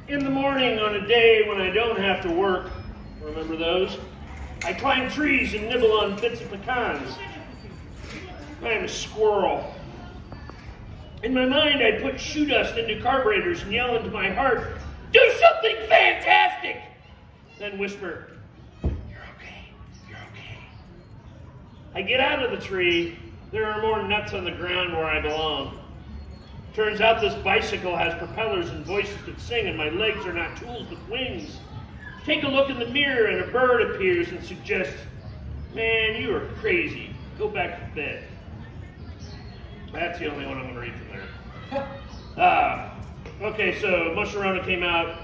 In the morning on a day when I don't have to work, remember those? I climb trees and nibble on bits of pecans. I am a squirrel. In my mind, I put shoe dust into carburetors and yell into my heart, "Do something fantastic!" Then whisper, "You're okay, you're okay." I get out of the tree. There are more nuts on the ground where I belong. Turns out this bicycle has propellers and voices that sing, and my legs are not tools but wings. Take a look in the mirror and a bird appears and suggests, "Man, you are crazy. Go back to bed." That's the only one I'm going to read from there. Okay, so Musharona came out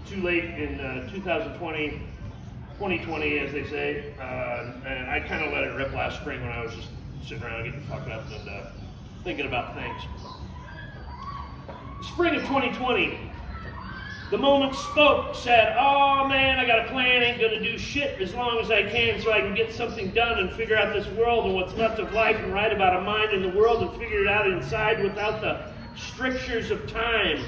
too late in 2020, as they say, and I kind of let it rip last spring when I was just sitting around getting fucked up and thinking about things. Spring of 2020, the moment spoke, said, "Oh man, I got a plan, ain't gonna do shit as long as I can so I can get something done and figure out this world and what's left of life and write about a mind in the world and figure it out inside without the strictures of time.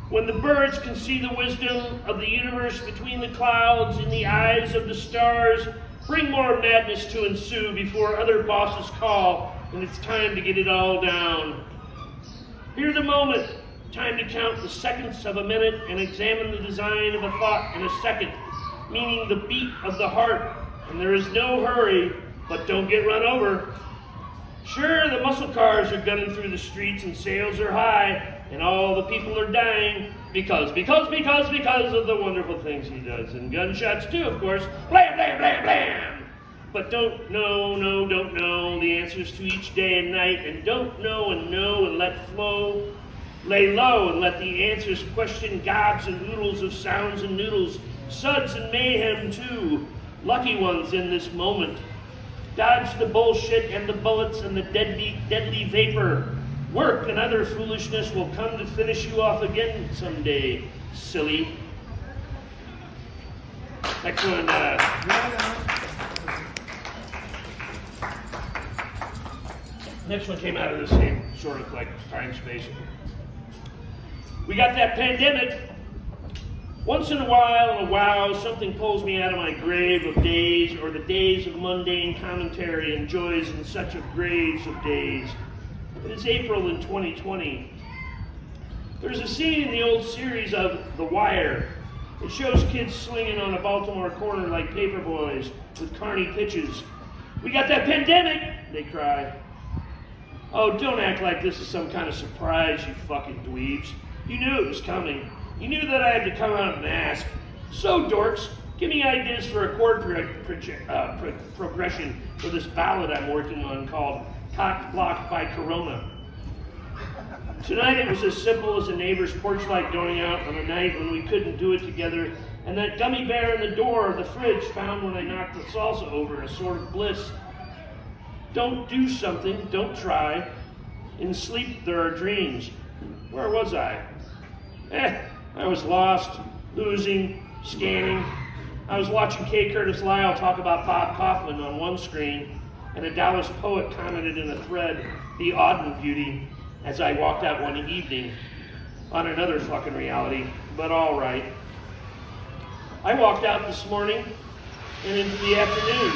When the birds can see the wisdom of the universe between the clouds in the eyes of the stars, bring more madness to ensue before other bosses call and it's time to get it all down. Hear the moment. Time to count the seconds of a minute and examine the design of a thought in a second, meaning the beat of the heart. And there is no hurry, but don't get run over. Sure, the muscle cars are gunning through the streets and sales are high, and all the people are dying because of the wonderful things he does. And gunshots too, of course. Blam, blam, blam, blam. But don't know the answers to each day and night, and don't know and let flow. Lay low and let the answers question gobs and oodles of sounds and noodles, suds and mayhem too, lucky ones in this moment. Dodge the bullshit and the bullets and the deadly vapor. Work and other foolishness will come to finish you off again someday, silly. Next one. Next one came out of the same sort of like time space. We got that pandemic. Once in a while, something pulls me out of my grave of days, or the days of mundane commentary and joys in such of graves of days. It is April in 2020. There's a scene in the old series of The Wire. It shows kids swinging on a Baltimore corner like paper boys with carny pitches. "We got that pandemic," they cry. Oh, don't act like this is some kind of surprise, you fucking dweebs. You knew it was coming. You knew that I had to come out and ask. So, dorks, give me ideas for a chord progression for this ballad I'm working on called Cock Blocked by Corona. Tonight it was as simple as a neighbor's porch light going out on a night when we couldn't do it together, and that gummy bear in the door of the fridge found when I knocked the salsa over, a sort of bliss. Don't do something, don't try. In sleep there are dreams. Where was I? I was lost, losing, scanning. I was watching K. Curtis Lyle talk about Bob Kaufman on one screen, and a Dallas poet commented in a thread, "The Auden beauty," as I walked out one evening on another fucking reality, but all right. I walked out this morning and into the afternoon,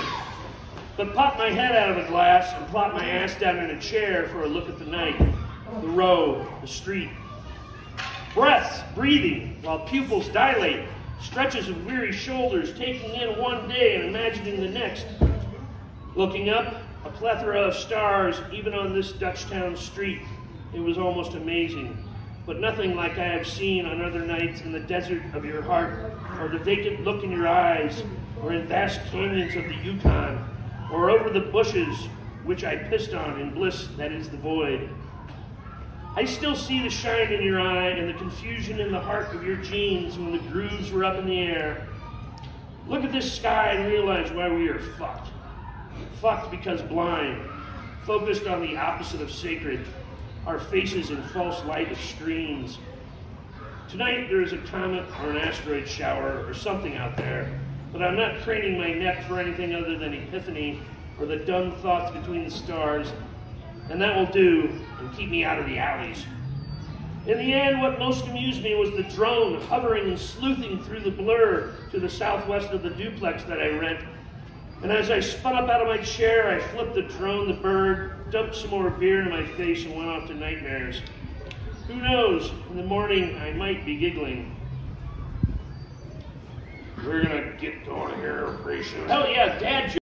but popped my head out of the glass and plopped my ass down in a chair for a look at the night, the road, the street. Breaths, breathing, while pupils dilate, stretches of weary shoulders, taking in one day and imagining the next. Looking up, a plethora of stars, even on this Dutchtown street. It was almost amazing, but nothing like I have seen on other nights in the desert of your heart, or the vacant look in your eyes, or in vast canyons of the Yukon, or over the bushes which I pissed on in bliss that is the void. I still see the shine in your eye and the confusion in the heart of your jeans when the grooves were up in the air. Look at this sky and realize why we are fucked. Fucked because blind, focused on the opposite of sacred, our faces in false light of screens. Tonight there is a comet or an asteroid shower or something out there, but I'm not craning my neck for anything other than epiphany or the dumb thoughts between the stars, and that will do and keep me out of the alleys. In the end, what most amused me was the drone hovering and sleuthing through the blur to the southwest of the duplex that I rent. And as I spun up out of my chair, I flipped the drone, the bird, dumped some more beer into my face, and went off to nightmares. Who knows? In the morning, I might be giggling. We're gonna get going here pretty soon. Oh yeah, Dad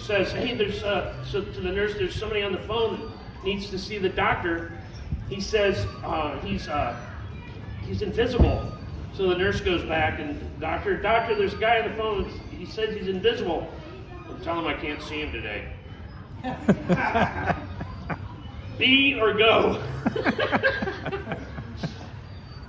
says, hey, there's so to the nurse, there's somebody on the phone that needs to see the doctor. He says he's invisible. So the nurse goes back and, doctor, there's a guy on the phone. He says he's invisible. I'll tell him I can't see him today. Be or go.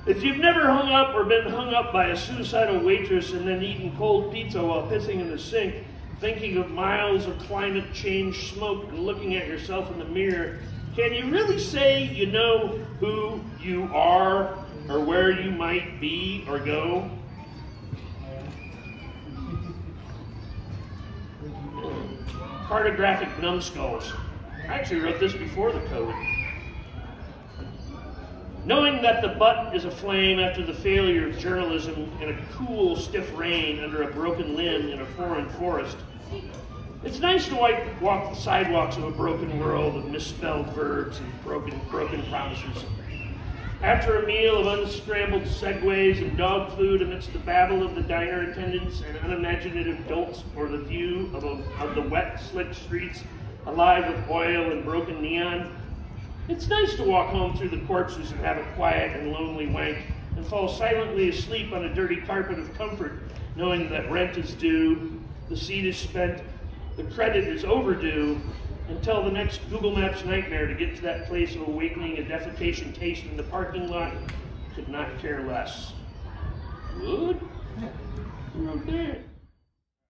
If you've never hung up or been hung up by a suicidal waitress and then eaten cold pizza while pissing in the sink, thinking of miles of climate change smoke and looking at yourself in the mirror, can you really say you know who you are or where you might be or go? Cartographic numbskulls. I actually wrote this before the code. Knowing that the butt is aflame after the failure of journalism in a cool, stiff rain under a broken limb in a foreign forest, it's nice to walk the sidewalks of a broken world of misspelled verbs and broken promises. After a meal of unscrambled segways and dog food amidst the babble of the diner attendants and unimaginative dolts, or the view of the wet, slick streets alive with oil and broken neon, it's nice to walk home through the corpses and have a quiet and lonely wank and fall silently asleep on a dirty carpet of comfort, knowing that rent is due, the seat is spent, the credit is overdue, until the next Google Maps nightmare to get to that place of awakening a defecation taste in the parking lot. Could not care less. Good? Who wrote that?